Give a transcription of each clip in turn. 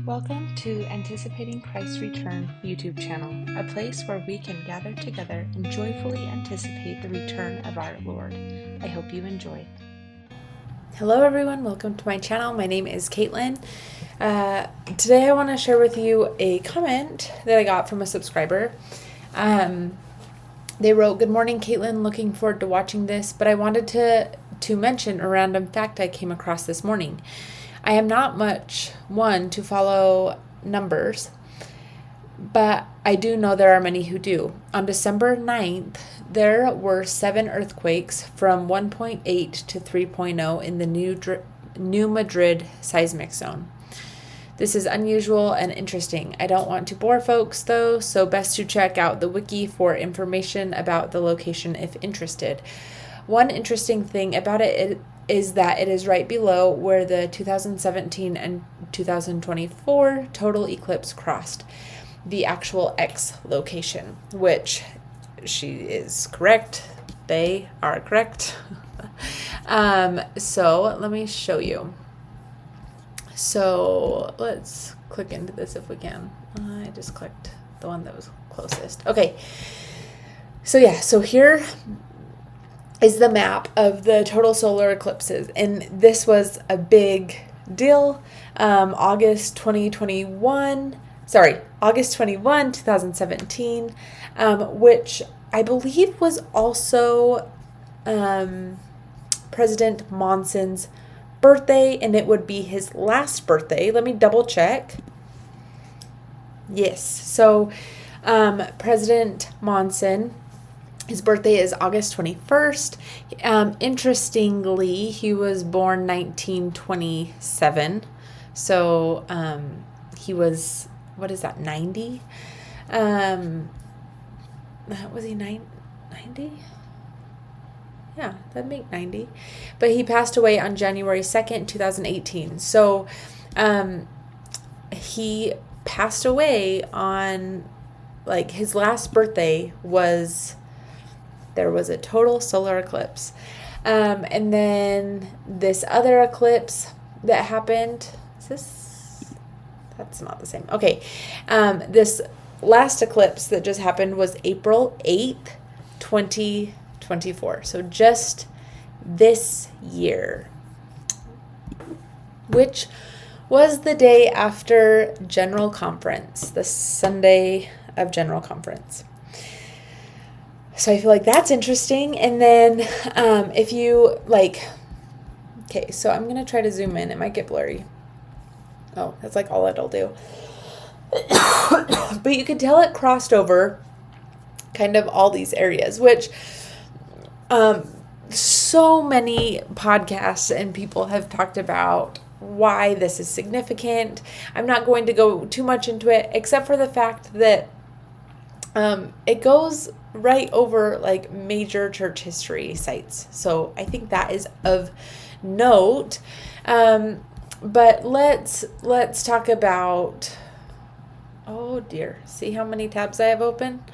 Welcome to Anticipating Christ's Return YouTube channel, a place where we can gather together and joyfully anticipate the return of our Lord. I hope you enjoy. Hello everyone, welcome to my channel. My name is Caitlin. Today I want to share with you a comment that I got from a subscriber. They wrote, "Good morning, Caitlin. Looking forward to watching this, but I wanted to mention a random fact I came across this morning. I am not much one to follow numbers, but I do know there are many who do. On December 9th, there were 7 earthquakes from 1.8 to 3.0 in the New Madrid seismic zone. This is unusual and interesting. I don't want to bore folks though, so best to check out the wiki for information about the location if interested. One interesting thing about it is that it is right below where the 2017 and 2024 total eclipse crossed the actual X location," which she is correct. They are correct. So let me show you. So let's click into this if we can. I just clicked the one that was closest. Okay. So here is the map of the total solar eclipses. And this was a big deal. August 21, 2017, which I believe was also President Monson's birthday, and it would be his last birthday. Let me double check. Yes. So President Monson, his birthday is August 21st. Interestingly, he was born 1927. So he was, what is that, 90? Was he 90? Yeah, that'd make 90. But he passed away on January 2nd, 2018. So he passed away on, like, his last birthday was, there was a total solar eclipse. And then this other eclipse that happened, that's not the same. Okay. This last eclipse that just happened was April 8th, 2024. So just this year, which was the day after General Conference, the Sunday of General Conference. So I feel like that's interesting. And then if you okay, so I'm going to try to zoom in. It might get blurry. Oh, that's like all it'll do. But you could tell it crossed over kind of all these areas, which so many podcasts and people have talked about why this is significant. I'm not going to go too much into it, except for the fact that it goes right over like major church history sites. So I think that is of note. But let's talk about, oh dear, see how many tabs I have open?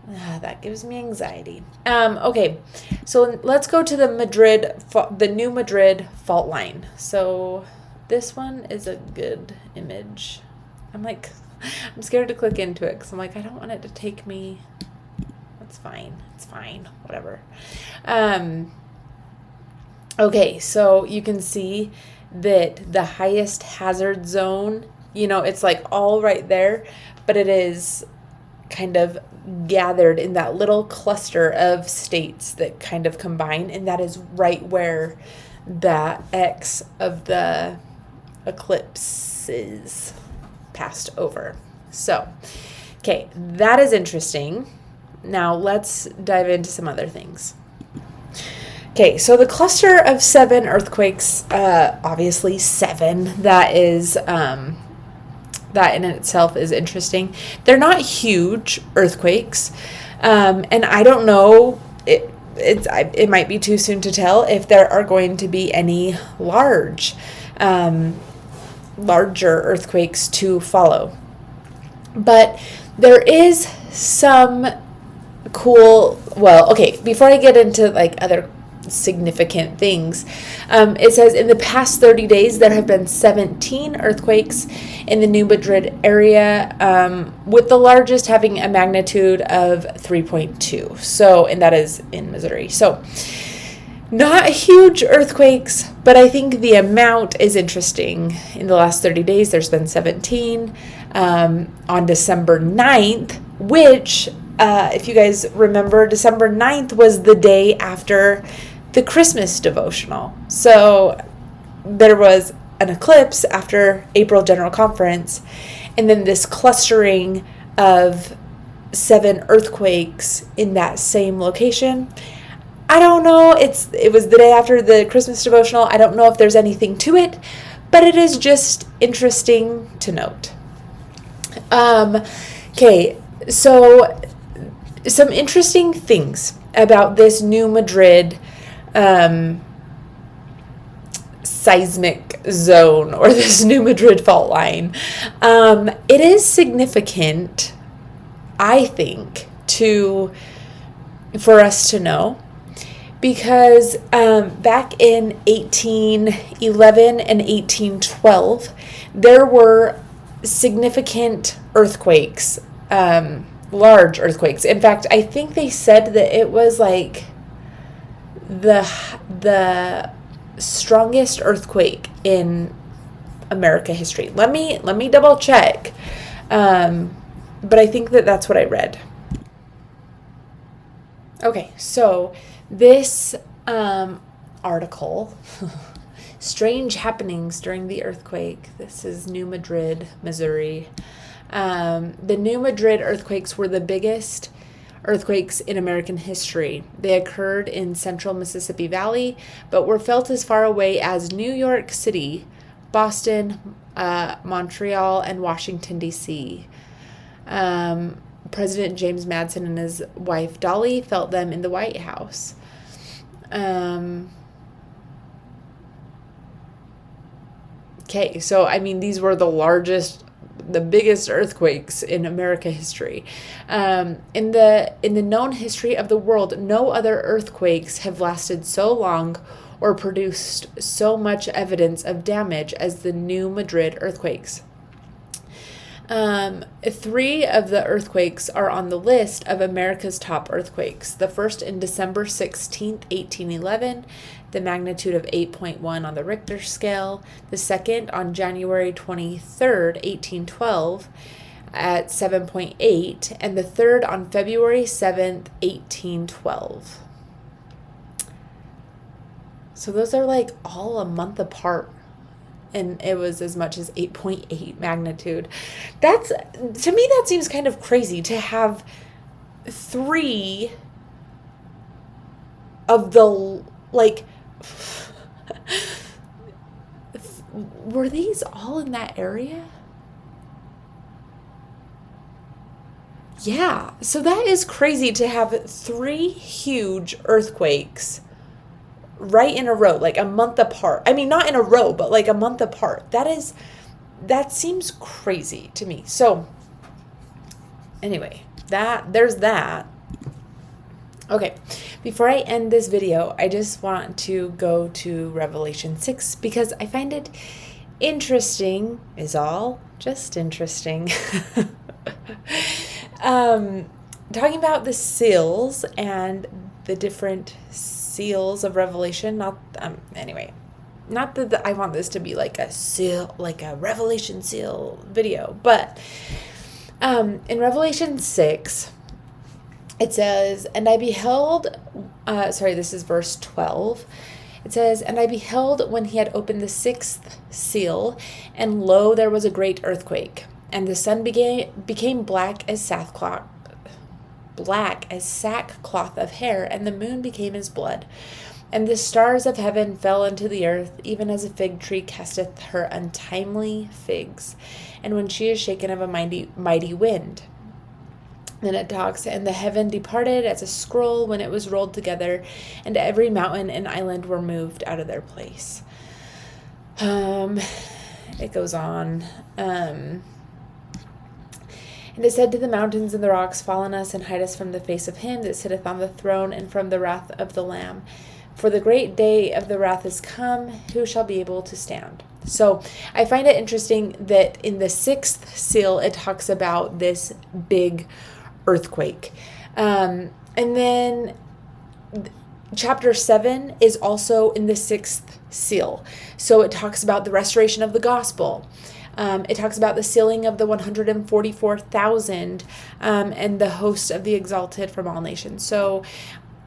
That gives me anxiety. Okay, so let's go to the New Madrid fault line. So this one is a good image. I'm scared to click into it because I'm like, I don't want it to take me. It's fine, whatever. Okay, so you can see that the highest hazard zone, it's like all right there, but it is kind of gathered in that little cluster of states that kind of combine, and that is right where the X of the eclipses passed over. So, okay, that is interesting. Now let's dive into some other things. Okay, so the cluster of 7 earthquakes, obviously 7, that in itself is interesting. They're not huge earthquakes, and I don't know, it might be too soon to tell if there are going to be any larger earthquakes to follow. But there is some cool, before I get into like other significant things. It says in the past 30 days, there have been 17 earthquakes in the New Madrid area, with the largest having a magnitude of 3.2. So, and that is in Missouri. So, not huge earthquakes, but I think the amount is interesting. In the last 30 days, there's been 17. On December 9th, which, if you guys remember, December 9th was the day after the Christmas devotional. So there was an eclipse after April General Conference, and then this clustering of 7 earthquakes in that same location. I don't know. It was the day after the Christmas devotional. I don't know if there's anything to it, but it is just interesting to note. Okay, so some interesting things about this New Madrid seismic zone, or this New Madrid fault line. It is significant, I think, for us to know, because back in 1811 and 1812, there were significant earthquakes, large earthquakes. In fact, I think they said that it was like the strongest earthquake in America history. Let me double check, but I think that that's what I read. Okay, so this article, Strange Happenings During the Earthquake. This is New Madrid, Missouri. The New Madrid earthquakes were the biggest earthquakes in American history. They occurred in central Mississippi Valley, but were felt as far away as New York City, Boston, Montreal, and Washington, D.C. President James Madison and his wife Dolly felt them in the White House. Okay, so I mean, these were the biggest earthquakes in America history. In the known history of the world, no other earthquakes have lasted so long or produced so much evidence of damage as the New Madrid earthquakes. 3 of the earthquakes are on the list of America's top earthquakes. The first in December 16th, 1811, the magnitude of 8.1 on the Richter scale. The second on January 23rd, 1812, at 7.8, and the third on February 7th, 1812. So those are like all a month apart. And it was as much as 8.8 magnitude. To me, that seems kind of crazy to have 3 of the, like, were these all in that area? Yeah, so that is crazy to have 3 huge earthquakes right in a row, like a month apart. I mean, not in a row, but like a month apart. That seems crazy to me. So anyway, there's that. Okay, before I end this video, I just want to go to Revelation 6 because I find it interesting, is all, just interesting. Talking about the seals and the different seals of Revelation. Not that I want this to be like a seal, like a Revelation seal video, but in Revelation 6, it says, and I beheld, this is verse 12. It says, and I beheld when he had opened the 6th seal, and lo, there was a great earthquake, and the sun became black as sackcloth of hair, and the moon became as blood. And the stars of heaven fell unto the earth, even as a fig tree casteth her untimely figs, and when she is shaken of a mighty wind. Then it talks, and the heaven departed as a scroll when it was rolled together, and every mountain and island were moved out of their place. It goes on. And it said to the mountains and the rocks, fall on us and hide us from the face of him that sitteth on the throne and from the wrath of the Lamb. For the great day of the wrath is come, who shall be able to stand? So I find it interesting that in the 6th seal, it talks about this big earthquake. And then chapter 7 is also in the 6th seal. So it talks about the restoration of the gospel. It talks about the sealing of the 144,000 and the host of the exalted from all nations. So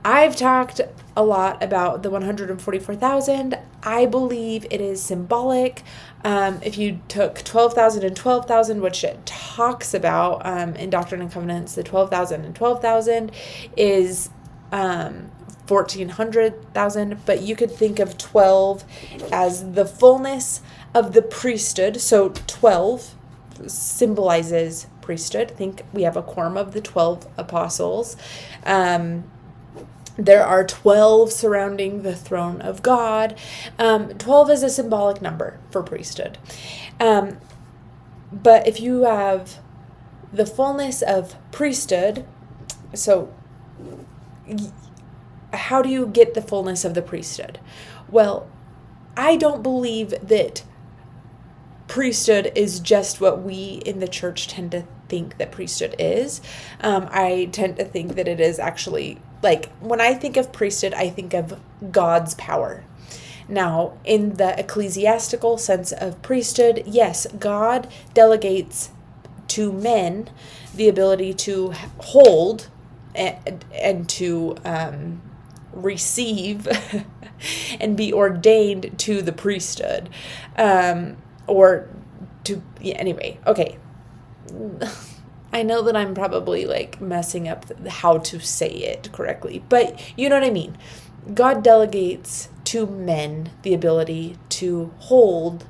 I've talked a lot about the 144,000. I believe it is symbolic. If you took 12,000 and 12,000, which it talks about in Doctrine and Covenants, the 12,000 and 12,000 is 1,400,000, but you could think of 12 as the fullness of the priesthood. So 12 symbolizes priesthood. Think we have a quorum of the 12 apostles. There are 12 surrounding the throne of God. 12 is a symbolic number for priesthood. But if you have the fullness of priesthood, so how do you get the fullness of the priesthood? Well, I don't believe that priesthood is just what we in the church tend to think that priesthood is. I tend to think that it is actually, like, when I think of priesthood, I think of God's power. Now, in the ecclesiastical sense of priesthood, yes, God delegates to men the ability to hold and to receive and be ordained to the priesthood. Anyway, okay. I know that I'm probably like messing up how to say it correctly, but you know what I mean. God delegates to men the ability to hold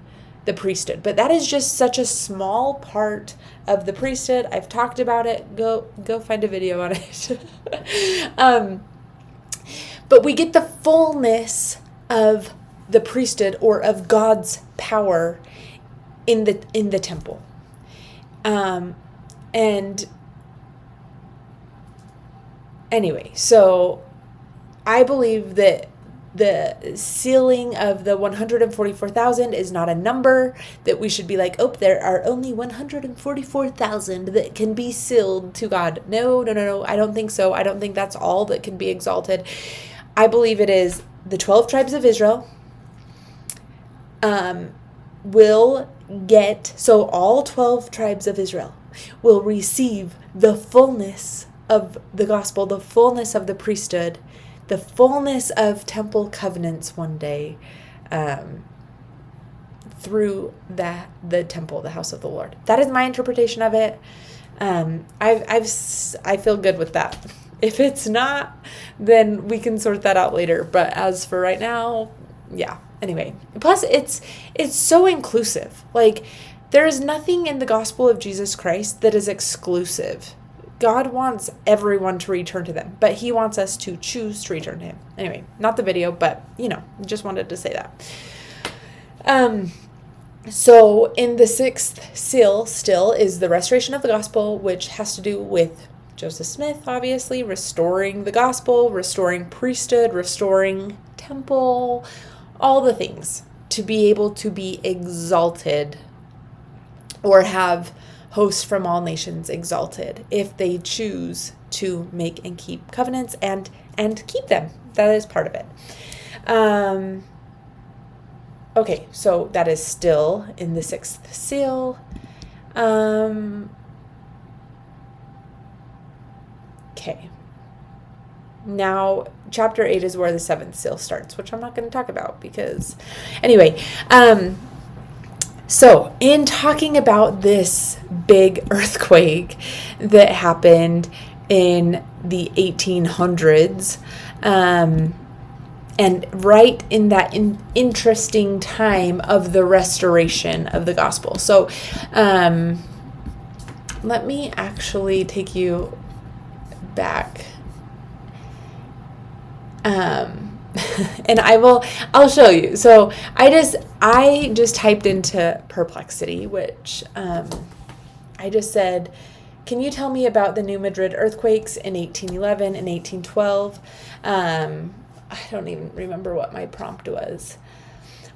the priesthood, but that is just such a small part of the priesthood. I've talked about it. Go find a video on it. But we get the fullness of the priesthood or of God's power in the temple. And anyway, so I believe that the sealing of the 144,000 is not a number that we should be like, oh, there are only 144,000 that can be sealed to God. No. I don't think so. I don't think that's all that can be exalted. I believe it is the 12 tribes of Israel will get, so all 12 tribes of Israel will receive the fullness of the gospel, the fullness of the priesthood, the fullness of temple covenants one day through the temple, the house of the Lord. That is my interpretation of it. I feel good with that. If it's not, then we can sort that out later. But as for right now, yeah. Anyway, plus it's so inclusive. Like, there is nothing in the gospel of Jesus Christ that is exclusive. God wants everyone to return to them, but he wants us to choose to return to him. Anyway, not the video, but, just wanted to say that. So in the 6th seal still is the restoration of the gospel, which has to do with Joseph Smith, obviously, restoring the gospel, restoring priesthood, restoring temple, all the things to be able to be exalted or have hosts from all nations exalted if they choose to make and keep covenants and keep them. That is part of it. Okay, so that is still in the 6th seal. Okay. Now, chapter 8 is where the 7th seal starts, which I'm not going to talk about because... Anyway, so in talking about this big earthquake that happened in the 1800s, and right in that interesting time of the restoration of the gospel. So let me actually take you back. And I'll show you. So I just typed into perplexity, which I just said, can you tell me about the New Madrid earthquakes in 1811 and 1812? I don't even remember what my prompt was.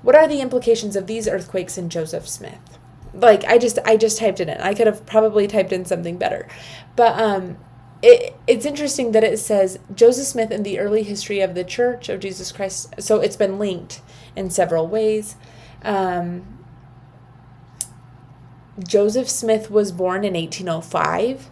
What are the implications of these earthquakes in Joseph Smith? Like, I just typed it in. I could have probably typed in something better. But it's interesting that it says Joseph Smith in the early history of the Church of Jesus Christ. So it's been linked in several ways. Joseph Smith was born in 1805.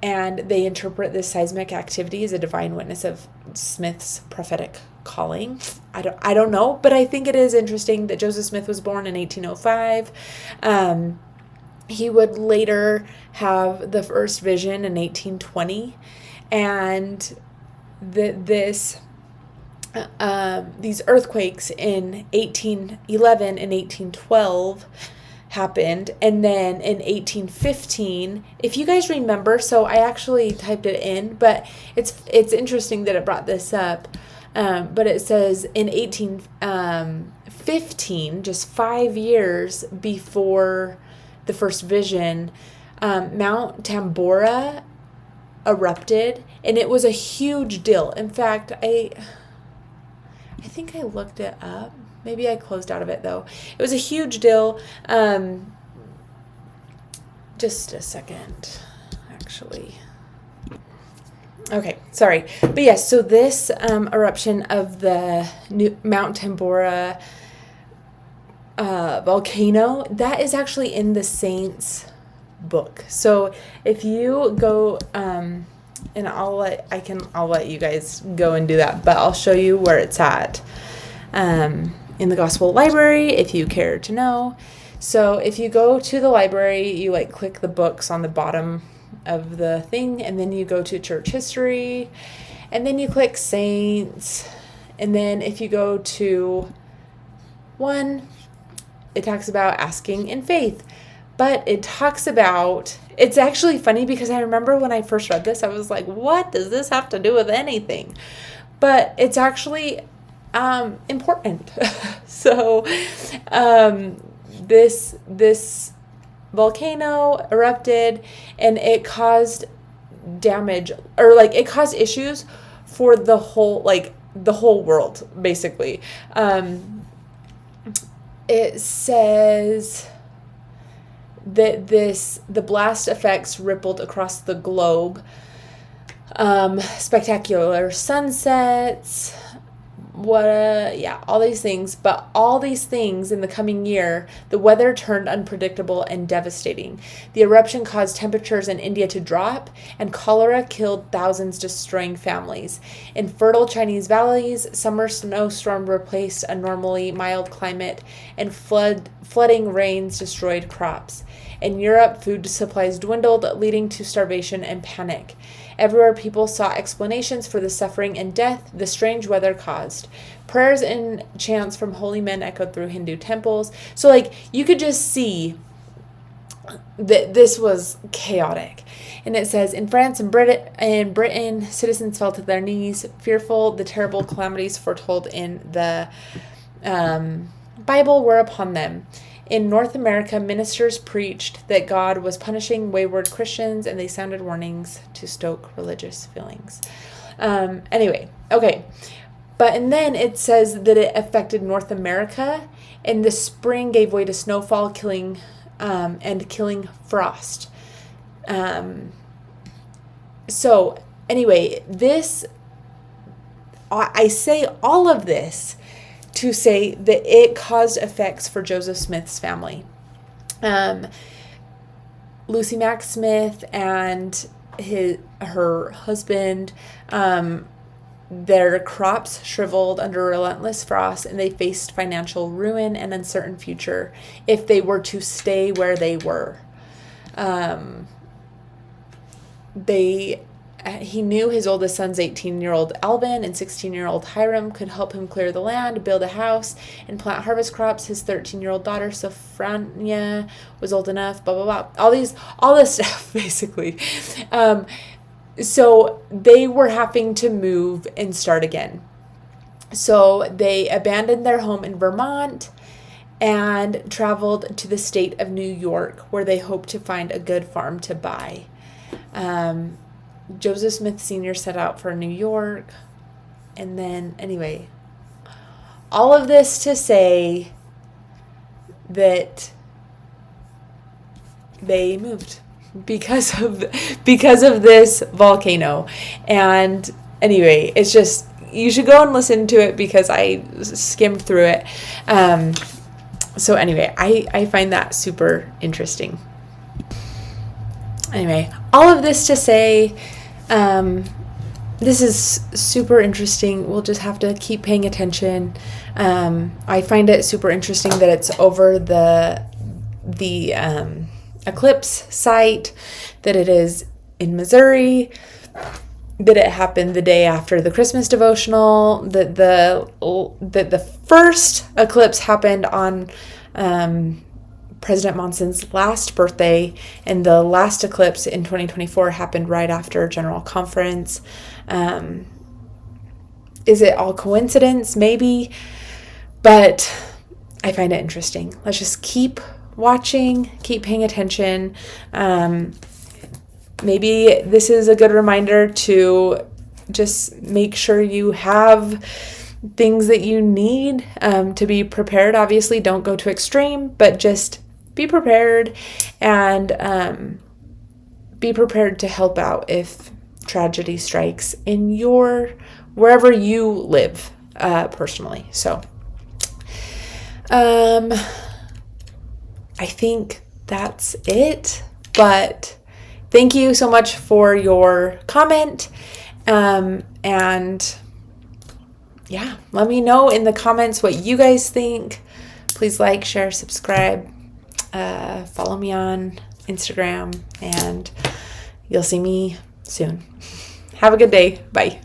And they interpret this seismic activity as a divine witness of Smith's prophetic calling. I don't know, but I think it is interesting that Joseph Smith was born in 1805. He would later have the first vision in 1820, and these earthquakes in 1811 and 1812 happened. And then in 1815, if you guys remember, so I actually typed it in, but it's interesting that it brought this up. But it says in 1815, just 5 years before the first vision, Mount Tambora erupted, and it was a huge deal. In fact, I think I looked it up. Maybe I closed out of it, though. It was a huge deal. Just a second, actually. Okay, sorry. But yes, so this eruption of the new Mount Tambora volcano, that is actually in the Saints book. So if you go, and I'll let you guys go and do that, but I'll show you where it's at. In the Gospel Library, if you care to know. So if you go to the library, you click the books on the bottom of the thing, and then you go to church history, and then you click saints, and then if you go to 1, it talks about asking in faith, but it talks about, it's actually funny because I remember when I first read this, I was like, what does this have to do with anything? But it's actually important. So this volcano erupted, and it caused damage, or it caused issues for the whole world, basically. It says that the blast effects rippled across the globe. Spectacular sunsets, all these things. But all these things in the coming year, the weather turned unpredictable and devastating. The eruption caused temperatures in India to drop, and cholera killed thousands, destroying families. In fertile Chinese valleys, summer snowstorm replaced a normally mild climate, and flooding rains destroyed crops. In Europe, food supplies dwindled, leading to starvation and panic. Everywhere, people sought explanations for the suffering and death the strange weather caused. Prayers and chants from holy men echoed through Hindu temples. So, you could just see that this was chaotic. And it says, in France and Britain, citizens fell to their knees, fearful the terrible calamities foretold in the Bible were upon them. In North America, ministers preached that God was punishing wayward Christians, and they sounded warnings to stoke religious feelings. Anyway, okay. And then it says that it affected North America, and the spring gave way to snowfall, killing frost. So anyway, I say all of this to say that it caused effects for Joseph Smith's family. Lucy Mack Smith and her husband, their crops shriveled under relentless frost, and they faced financial ruin and uncertain future if they were to stay where they were. He knew his oldest son's 18-year-old Alvin and 16-year-old Hiram could help him clear the land, build a house, and plant harvest crops. His 13-year-old daughter, Sophronia, was old enough, blah, blah, blah. All this stuff, basically. So they were having to move and start again. So they abandoned their home in Vermont and traveled to the state of New York, where they hoped to find a good farm to buy. Joseph Smith Sr. set out for New York. And then, anyway, all of this to say that they moved because of this volcano. And anyway, it's just, you should go and listen to it because I skimmed through it. So anyway, I find that super interesting. Anyway, all of this to say, this is super interesting. We'll just have to keep paying attention. I find it super interesting that it's over the Eclipse site, that it is in Missouri, that it happened the day after the Christmas devotional, that the first eclipse happened on President Monson's last birthday, and the last eclipse in 2024 happened right after General Conference. Is it all coincidence? Maybe, but I find it interesting. Let's just keep watching, keep paying attention. Maybe this is a good reminder to just make sure you have things that you need to be prepared. Obviously, don't go to extreme, but just be prepared, and be prepared to help out if tragedy strikes in wherever you live personally. So I think that's it, but thank you so much for your comment. And yeah, let me know in the comments what you guys think. Please like, share, subscribe, follow me on Instagram, and you'll see me soon. Have a good day. Bye.